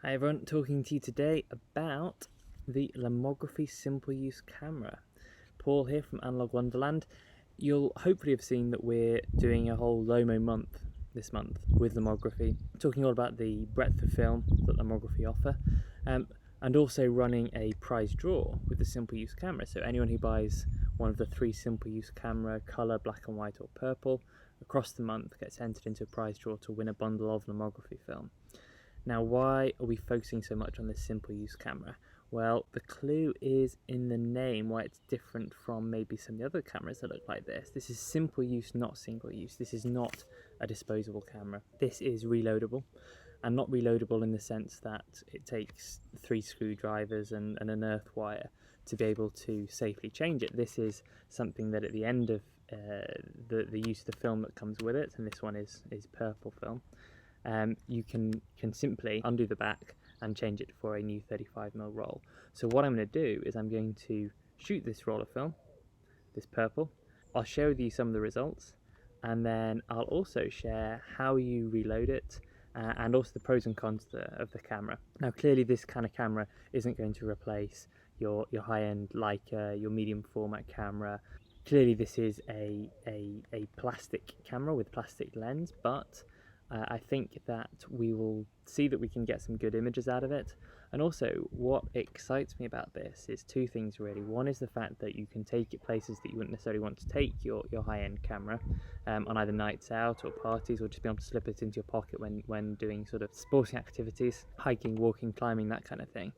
Hi everyone, talking to you today about the Lomography Simple Use Camera. Paul here from Analogue Wonderland. You'll hopefully have seen that we're doing a whole Lomo month this month with Lomography, talking all about the breadth of film that Lomography offer, and also running a prize draw with the Simple Use Camera. So anyone who buys one of the 3 Simple Use Camera, colour, black and white or purple, across the month gets entered into a prize draw to win a bundle of Lomography film. Now, why are we focusing so much on this simple use camera? Well, the clue is in the name, why it's different from maybe some of the other cameras that look like this. This is simple use, not single use. This is not a disposable camera. This is reloadable, and not reloadable in the sense that it takes 3 screwdrivers and an earth wire to be able to safely change it. This is something that at the end of the use of the film that comes with it, and this one is purple film, you can simply undo the back and change it for a new 35mm roll. So what I'm going to do is I'm going to shoot this roll of film, this purple. I'll share with you some of the results, and then I'll also share how you reload it and also the pros and cons of the camera. Now clearly this kind of camera isn't going to replace your high-end Leica, your medium format camera. Clearly this is a plastic camera with plastic lens, but I think that we will see that we can get some good images out of it. And also what excites me about this is 2 things really. One is the fact that you can take it places that you wouldn't necessarily want to take your high-end camera, on either nights out or parties, or just be able to slip it into your pocket when doing sort of sporting activities, hiking, walking, climbing, that kind of thing.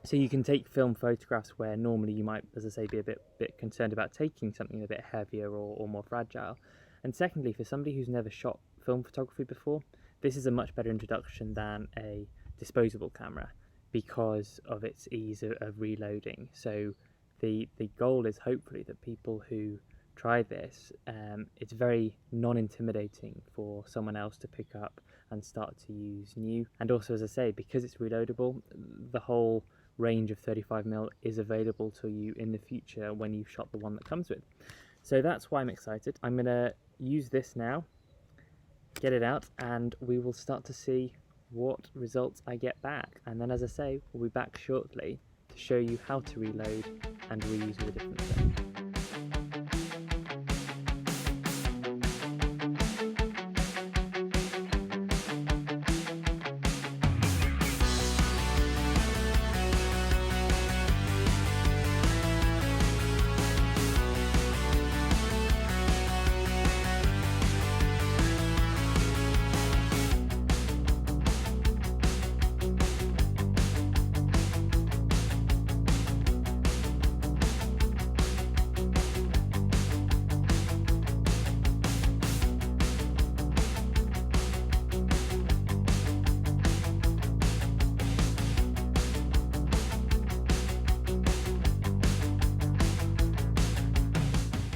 So you can take film photographs where normally you might, as I say, be a bit concerned about taking something a bit heavier or more fragile. And secondly, for somebody who's never shot film photography before, this is a much better introduction than a disposable camera because of its ease of reloading. So the goal is hopefully that people who try this, it's very non-intimidating for someone else to pick up and start to use new. And also, as I say, because it's reloadable, the whole range of 35mm is available to you in the future when you've shot the one that comes with. So that's why I'm excited. I'm going to use this now, get it out, and we will start to see what results I get back. And then, as I say, we'll be back shortly to show you how to reload and reuse with a different film.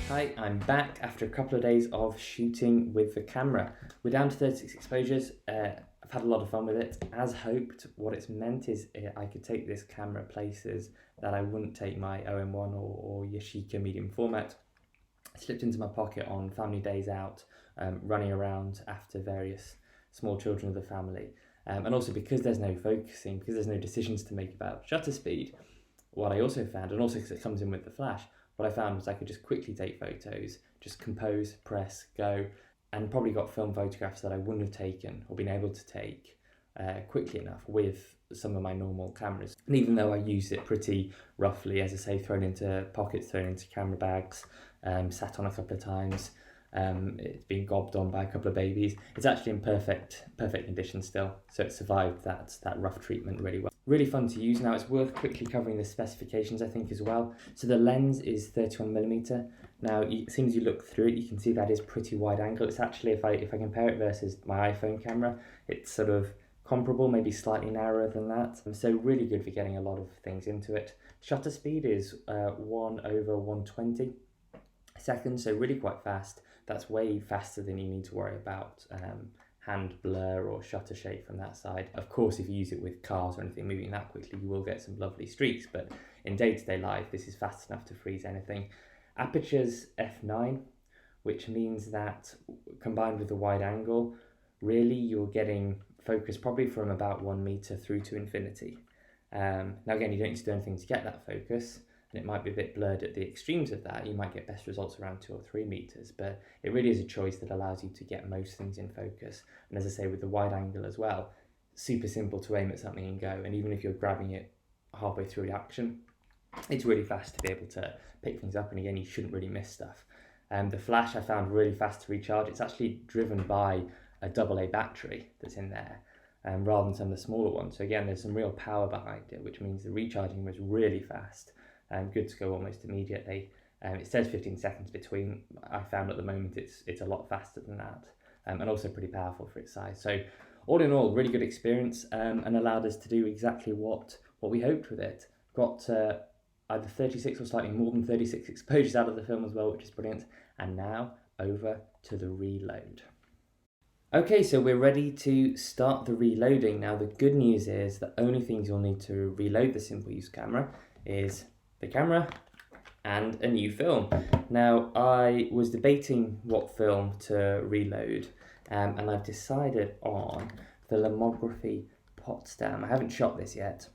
Hi, I'm back after a couple of days of shooting with the camera. We're down to 36 exposures. I've had a lot of fun with it. As hoped, what it's meant is I could take this camera places that I wouldn't take my OM1 or Yashica medium format. I slipped into my pocket on family days out, running around after various small children of the family. And also because there's no focusing, because there's no decisions to make about shutter speed, what I also found, and also because it comes in with the flash, what I found was I could just quickly take photos, just compose, press, go, and probably got film photographs that I wouldn't have taken or been able to take quickly enough with some of my normal cameras. And even though I use it pretty roughly, as I say, thrown into pockets, thrown into camera bags, sat on a couple of times, it's been gobbed on by a couple of babies, it's actually in perfect condition still, so it survived that rough treatment really well. Really fun to use. Now it's worth quickly covering the specifications I think as well. So the lens is 31mm. Now as soon as you look through it you can see that is pretty wide angle. It's actually, if I compare it versus my iPhone camera, it's sort of comparable, maybe slightly narrower than that. So really good for getting a lot of things into it. Shutter speed is 1/120 seconds, so really quite fast. That's way faster than you need to worry about hand blur or shutter shake from that side. Of course, if you use it with cars or anything moving that quickly, you will get some lovely streaks, but in day-to-day life, this is fast enough to freeze anything. Aperture's f9, which means that combined with the wide angle, really you're getting focus probably from about 1 meter through to infinity. Now again, you don't need to do anything to get that focus, and it might be a bit blurred at the extremes of that. You might get best results around 2 or 3 meters, but it really is a choice that allows you to get most things in focus. And as I say, with the wide angle as well, super simple to aim at something and go, and even if you're grabbing it halfway through the action, it's really fast to be able to pick things up, and again, you shouldn't really miss stuff. The flash I found really fast to recharge. It's actually driven by a AA battery that's in there, rather than some of the smaller ones. So again, there's some real power behind it, which means the recharging was really fast and good to go almost immediately. It says 15 seconds between. I found at the moment it's a lot faster than that, and also pretty powerful for its size. So all in all, really good experience, and allowed us to do exactly what we hoped with it. Got either 36 or slightly more than 36 exposures out of the film as well, which is brilliant. And now over to the reload. Okay, so we're ready to start the reloading. Now the good news is the only things you'll need to reload the Simple Use camera is the camera and a new film. Now I was debating what film to reload, and I've decided on the Lomography Potsdam. I haven't shot this yet.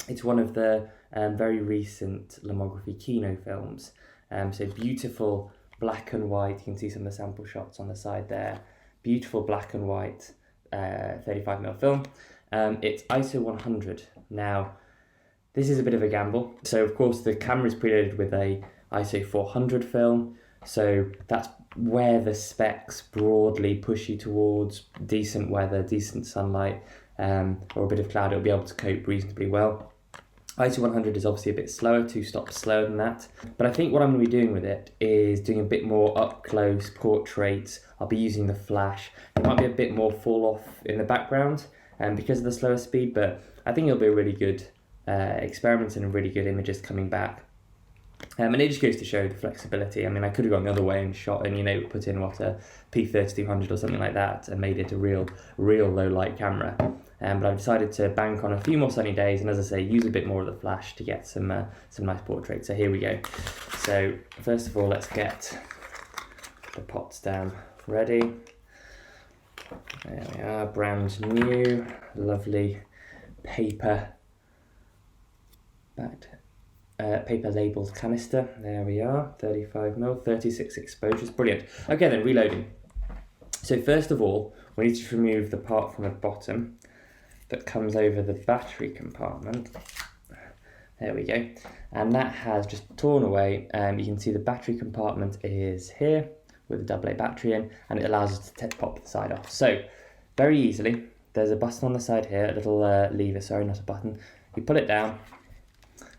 It's one of the very recent Lomography Kino films. So beautiful black and white. You can see some of the sample shots on the side there. Beautiful black and white 35mm film. It's ISO 100. Now, this is a bit of a gamble. So of course the camera is preloaded with a ISO 400 film. So that's where the specs broadly push you towards decent weather, decent sunlight, or a bit of cloud. It'll be able to cope reasonably well. ISO 100 is obviously a bit slower, 2 stops slower than that. But I think what I'm going to be doing with it is doing a bit more up close portraits. I'll be using the flash. There might be a bit more fall off in the background because of the slower speed, but I think it'll be a really good experiment and really good images coming back. And it just goes to show the flexibility. I mean, I could have gone the other way and shot and, put in a P3200 or something like that and made it a real low light camera. But I've decided to bank on a few more sunny days, and as I say, use a bit more of the flash to get some nice portraits. So here we go. So first of all, let's get the Potsdam ready. There we are, brand new, lovely paper backed. Paper labelled canister. There we are, 35mm, 36 exposures, brilliant. Okay then, reloading. So first of all, we need to remove the part from the bottom that comes over the battery compartment. There we go. And that has just torn away. You can see the battery compartment is here with the AA battery in, and it allows us to pop the side off. So very easily, there's a button on the side here, a little lever, sorry, not a button. You pull it down,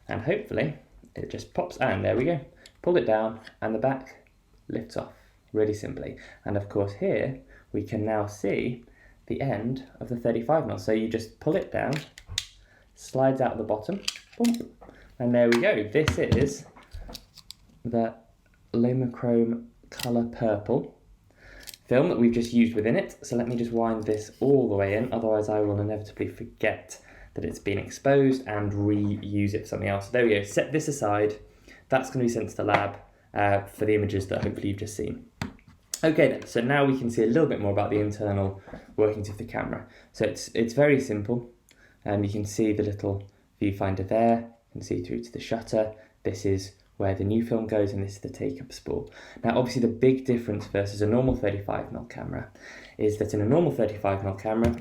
and hopefully it just pops, and there we go. Pull it down and the back lifts off really simply. And of course here we can now see the end of the 35mm. So you just pull it down, slides out the bottom, boom, and there we go. This is the Lomochrome Purple film that we've just used within it. So let me just wind this all the way in, otherwise I will inevitably forget that it's been exposed and reuse it for something else. There we go, set this aside. That's going to be sent to the lab for the images that hopefully you've just seen. Okay then, so now we can see a little bit more about the internal workings of the camera. So it's very simple. You can see the little viewfinder there, you can see through to the shutter. This is where the new film goes, and this is the take-up spool. Now obviously the big difference versus a normal 35mm camera is that in a normal 35mm camera,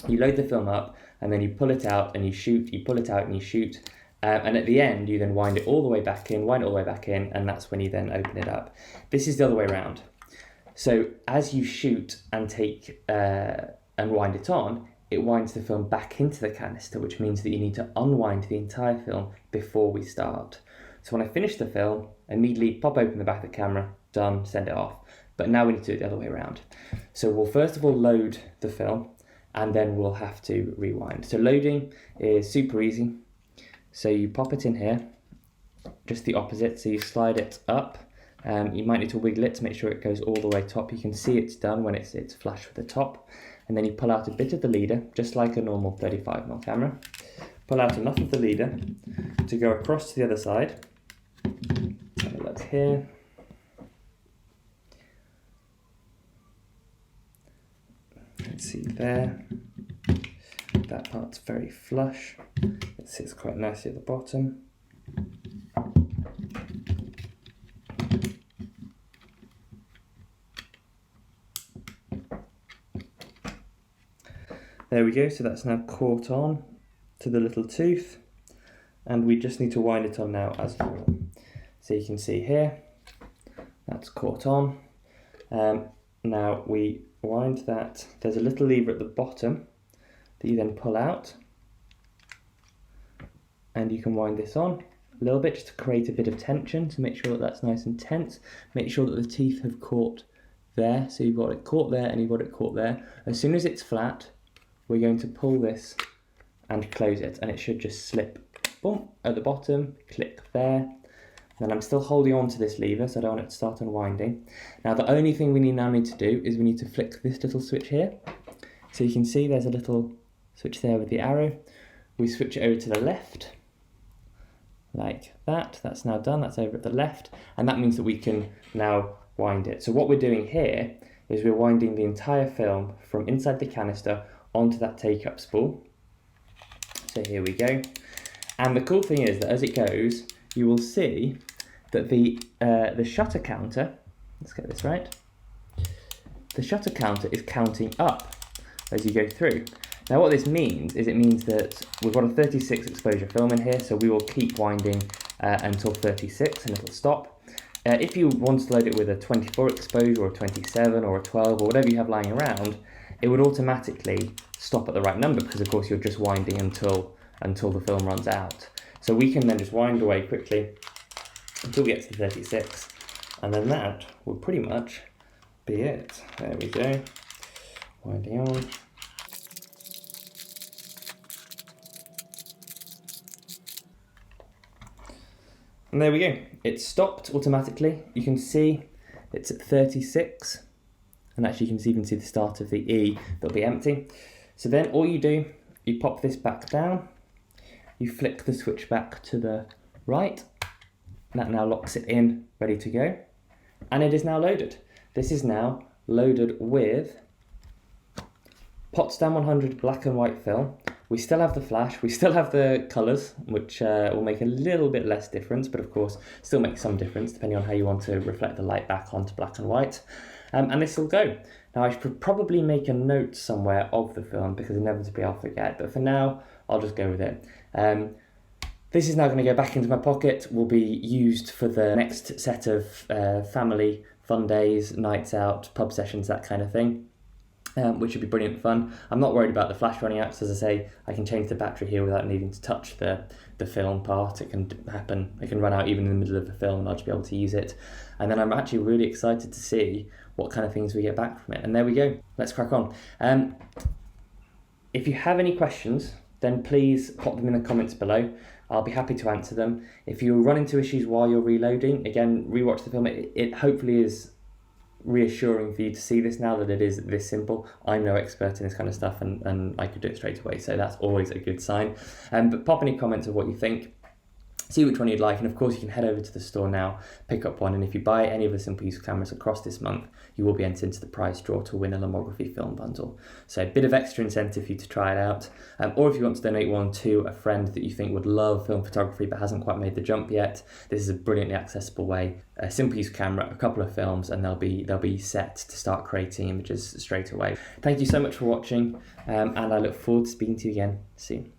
you load the film up and then you pull it out and you shoot, you pull it out and you shoot, and at the end you then wind it all the way back in, and that's when you then open it up. This is the other way around. So as you shoot and take and wind it on, it winds the film back into the canister, which means that you need to unwind the entire film before we start. So when I finish the film, immediately pop open the back of the camera, done, send it off. But now we need to do it the other way around. So we'll first of all load the film, and then we'll have to rewind. So loading is super easy. So you pop it in here, just the opposite. So you slide it up. You might need to wiggle it to make sure it goes all the way top. You can see it's done when it's flush with the top. And then you pull out a bit of the leader, just like a normal 35mm camera. Pull out enough of the leader to go across to the other side. Have a look here. Let's see there, that part's very flush. It sits quite nicely at the bottom. There we go, so that's now caught on to the little tooth, and we just need to wind it on now as well. So you can see here, that's caught on. Now we wind that, there's a little lever at the bottom that you then pull out, and you can wind this on a little bit just to create a bit of tension to make sure that that's nice and tense. Make sure that the teeth have caught there, so you've got it caught there and you've got it caught there. As soon as it's flat, we're going to pull this and close it, and it should just slip, boom, at the bottom, click there. Then I'm still holding on to this lever, so I don't want it to start unwinding. Now the only thing we now need to do is we need to flick this little switch here. So you can see there's a little switch there with the arrow. We switch it over to the left, like that. That's now done, that's over at the left, and that means that we can now wind it. So what we're doing here is we're winding the entire film from inside the canister onto that take-up spool. So here we go. And the cool thing is that as it goes, you will see that the shutter counter, let's get this right, the shutter counter is counting up as you go through. Now what this means is it means that we've got a 36 exposure film in here, so we will keep winding until 36 and it'll stop. If you want to load it with a 24 exposure or a 27 or a 12 or whatever you have lying around, it would automatically stop at the right number because of course you're just winding until the film runs out. So we can then just wind away quickly until we get to the 36, and then that will pretty much be it. There we go, winding on. And there we go, it's stopped automatically. You can see it's at 36, and actually you can even see the start of the E that'll be empty. So then all you do, you pop this back down, you flick the switch back to the right, and that now locks it in, ready to go. And it is now loaded. This is now loaded with Potsdam 100 black and white film. We still have the flash, we still have the colours, which will make a little bit less difference, but of course still make some difference depending on how you want to reflect the light back onto black and white. And this will go. Now I should probably make a note somewhere of the film because inevitably I'll forget, but for now I'll just go with it. This is now going to go back into my pocket, will be used for the next set of family fun days, nights out, pub sessions, that kind of thing. Which would be brilliant fun. I'm not worried about the flash running out, because as I say, I can change the battery here without needing to touch the film part. It can happen, it can run out even in the middle of the film and I'll just be able to use it. And then I'm actually really excited to see what kind of things we get back from it. And there we go, let's crack on. If you have any questions, then please pop them in the comments below. I'll be happy to answer them. If you run into issues while you're reloading, again, rewatch the film. It hopefully is reassuring for you to see this now that it is this simple. I'm no expert in this kind of stuff and I could do it straight away, so that's always a good sign. But pop any comments of what you think, see which one you'd like, and of course you can head over to the store now, pick up one, and if you buy any of the Simple Use cameras across this month, you will be entered into the prize draw to win a Lomography film bundle. So a bit of extra incentive for you to try it out, or if you want to donate one to a friend that you think would love film photography but hasn't quite made the jump yet, this is a brilliantly accessible way. A Simple Use camera, a couple of films, and they'll be set to start creating images straight away. Thank you so much for watching, and I look forward to speaking to you again soon.